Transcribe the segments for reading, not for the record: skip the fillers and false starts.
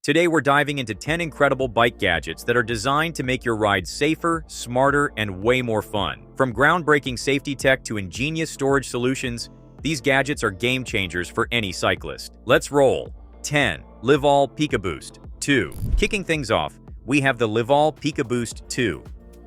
Today we're diving into 10 incredible bike gadgets that are designed to make your rides safer, smarter, and way more fun. From groundbreaking safety tech to ingenious storage solutions, these gadgets are game changers for any cyclist. Let's roll. 10. Livall PikaBoost 2. Kicking things off, we have the Livall PikaBoost 2,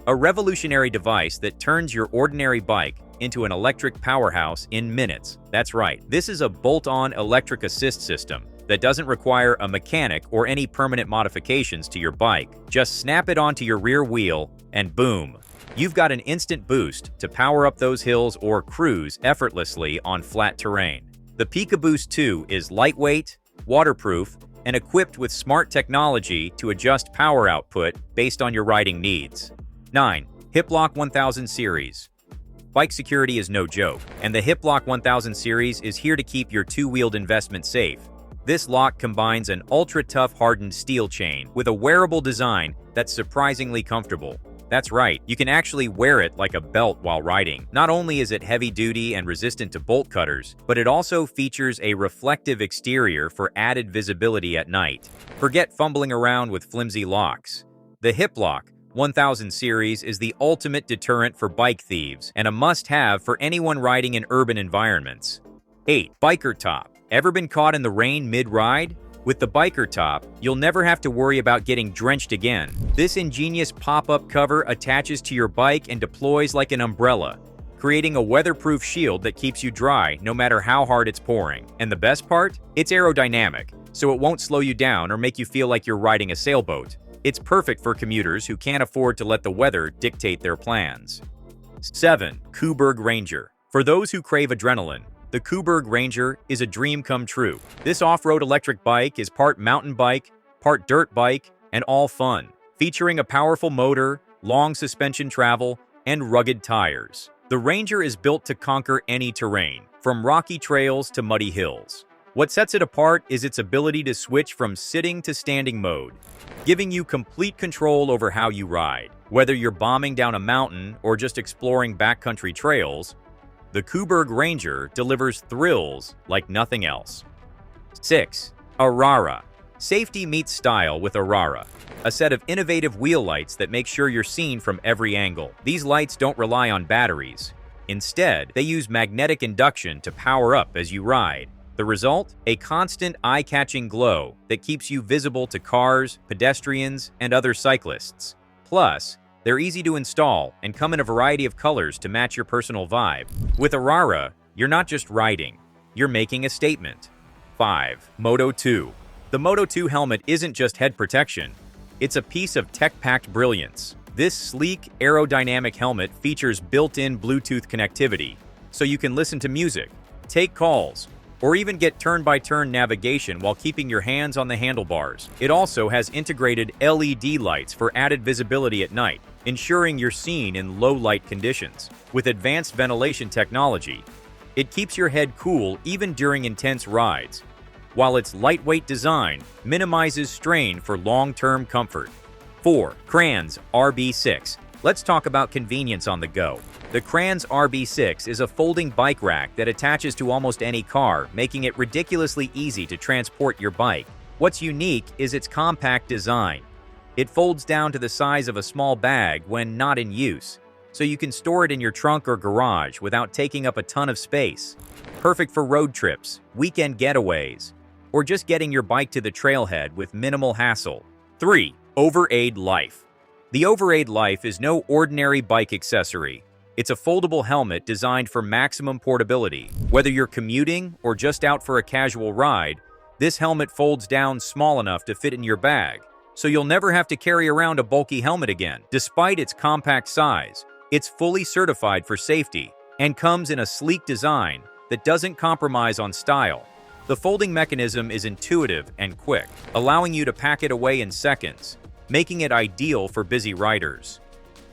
a revolutionary device that turns your ordinary bike into an electric powerhouse in minutes. That's right, this is a bolt-on electric assist system that doesn't require a mechanic or any permanent modifications to your bike. Just snap it onto your rear wheel and boom, you've got an instant boost to power up those hills or cruise effortlessly on flat terrain. The PikaBoost 2 is lightweight, waterproof, and equipped with smart technology to adjust power output based on your riding needs. 9. Hiplok 1000 Series. Bike security is no joke, and the Hiplok 1000 series is here to keep your two-wheeled investment safe. This lock combines an ultra-tough hardened steel chain with a wearable design that's surprisingly comfortable. That's right, you can actually wear it like a belt while riding. Not only is it heavy-duty and resistant to bolt cutters, but it also features a reflective exterior for added visibility at night. Forget fumbling around with flimsy locks. The Hiplok 1000 series is the ultimate deterrent for bike thieves and a must-have for anyone riding in urban environments. 8. BikerTop. Ever been caught in the rain mid-ride? With the BikerTop, you'll never have to worry about getting drenched again. This ingenious pop-up cover attaches to your bike and deploys like an umbrella, creating a weatherproof shield that keeps you dry no matter how hard it's pouring. And the best part? It's aerodynamic, so it won't slow you down or make you feel like you're riding a sailboat. It's perfect for commuters who can't afford to let the weather dictate their plans. 7. Kuberg Ranger. For those who crave adrenaline, the Kuberg Ranger is a dream come true. This off-road electric bike is part mountain bike, part dirt bike, and all fun, featuring a powerful motor, long suspension travel, and rugged tires. The Ranger is built to conquer any terrain, from rocky trails to muddy hills. What sets it apart is its ability to switch from sitting to standing mode, giving you complete control over how you ride. Whether you're bombing down a mountain or just exploring backcountry trails, the Kuberg Ranger delivers thrills like nothing else. 6. Arara. Safety meets style with Arara, a set of innovative wheel lights that make sure you're seen from every angle. These lights don't rely on batteries. Instead, they use magnetic induction to power up as you ride. The result? A constant eye-catching glow that keeps you visible to cars, pedestrians, and other cyclists. Plus, they're easy to install and come in a variety of colors to match your personal vibe. With Arara, you're not just riding, you're making a statement. 5. Moto II. The Moto II helmet isn't just head protection, it's a piece of tech-packed brilliance. This sleek, aerodynamic helmet features built-in Bluetooth connectivity, so you can listen to music, take calls, or even get turn-by-turn navigation while keeping your hands on the handlebars. It also has integrated LED lights for added visibility at night, ensuring you're seen in low-light conditions. With advanced ventilation technology, it keeps your head cool even during intense rides, while its lightweight design minimizes strain for long-term comfort. 4. Cranns RB6. Let's talk about convenience on the go. The Cranns RB6 is a folding bike rack that attaches to almost any car, making it ridiculously easy to transport your bike. What's unique is its compact design. It folds down to the size of a small bag when not in use, so you can store it in your trunk or garage without taking up a ton of space. Perfect for road trips, weekend getaways, or just getting your bike to the trailhead with minimal hassle. 3. Overade LIFE. The Overade Life is no ordinary bike accessory. It's a foldable helmet designed for maximum portability. Whether you're commuting or just out for a casual ride, this helmet folds down small enough to fit in your bag, so you'll never have to carry around a bulky helmet again. Despite its compact size, it's fully certified for safety and comes in a sleek design that doesn't compromise on style. The folding mechanism is intuitive and quick, allowing you to pack it away in seconds, making it ideal for busy riders.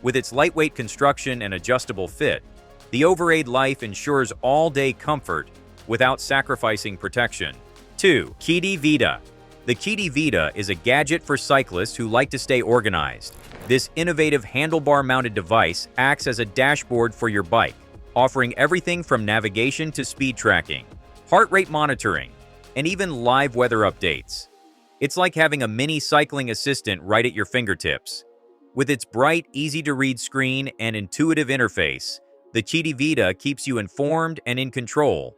With its lightweight construction and adjustable fit, the Overade Life ensures all-day comfort without sacrificing protection. 2. Qidi Vida. The Qidi Vida is a gadget for cyclists who like to stay organized. This innovative handlebar-mounted device acts as a dashboard for your bike, offering everything from navigation to speed tracking, heart rate monitoring, and even live weather updates. It's like having a mini cycling assistant right at your fingertips. With its bright, easy-to-read screen and intuitive interface, the Qidi Vida keeps you informed and in control,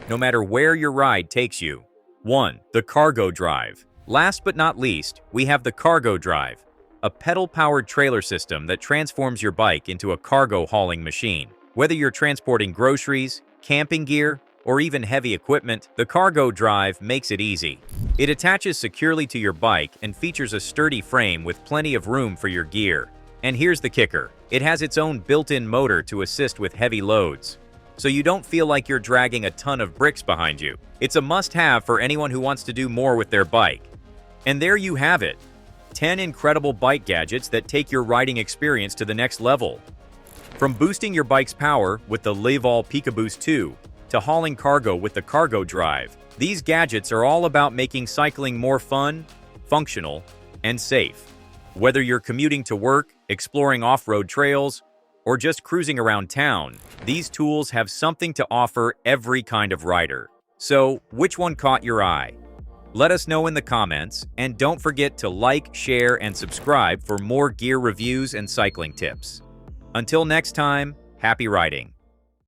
no matter where your ride takes you. 1. The CargoDrive. Last but not least, we have the CargoDrive, a pedal-powered trailer system that transforms your bike into a cargo hauling machine. Whether you're transporting groceries, camping gear, or even heavy equipment, the CargoDrive makes it easy. It attaches securely to your bike and features a sturdy frame with plenty of room for your gear. And here's the kicker. It has its own built-in motor to assist with heavy loads, so you don't feel like you're dragging a ton of bricks behind you. It's a must-have for anyone who wants to do more with their bike. And there you have it. 10 incredible bike gadgets that take your riding experience to the next level. From boosting your bike's power with the Livall PikaBoost 2 to hauling cargo with the CargoDrive, these gadgets are all about making cycling more fun, functional, and safe. Whether you're commuting to work, exploring off-road trails, or just cruising around town, these tools have something to offer every kind of rider. So, which one caught your eye? Let us know in the comments, and don't forget to like, share, and subscribe for more gear reviews and cycling tips. Until next time, happy riding!